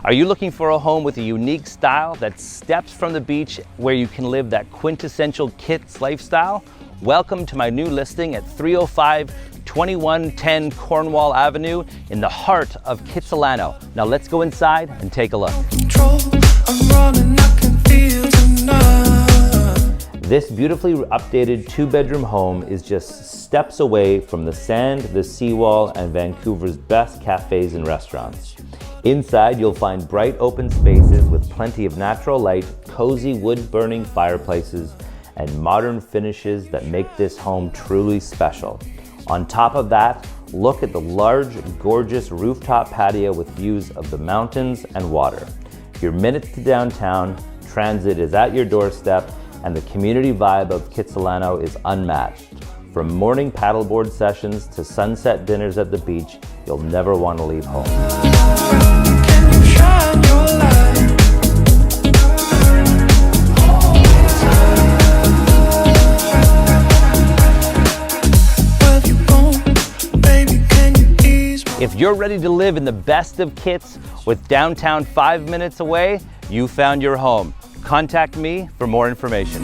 Are you looking for a home with a unique style that steps from the beach where you can live that quintessential Kits lifestyle? Welcome to my new listing at 305 2110 Cornwall Avenue in the heart of Kitsilano. Now let's go inside and take a look. This beautifully updated 2-bedroom home is just steps away from the sand, the seawall, and Vancouver's best cafes and restaurants. Inside, you'll find bright open spaces with plenty of natural light, cozy wood-burning fireplaces, and modern finishes that make this home truly special. On top of that, look at the large, gorgeous rooftop patio with views of the mountains and water. You're minutes to downtown, transit is at your doorstep, and the community vibe of Kitsilano is unmatched. From morning paddleboard sessions to sunset dinners at the beach, you'll never want to leave home. If you're ready to live in the best of Kits with downtown 5 minutes away, you found your home. Contact me for more information.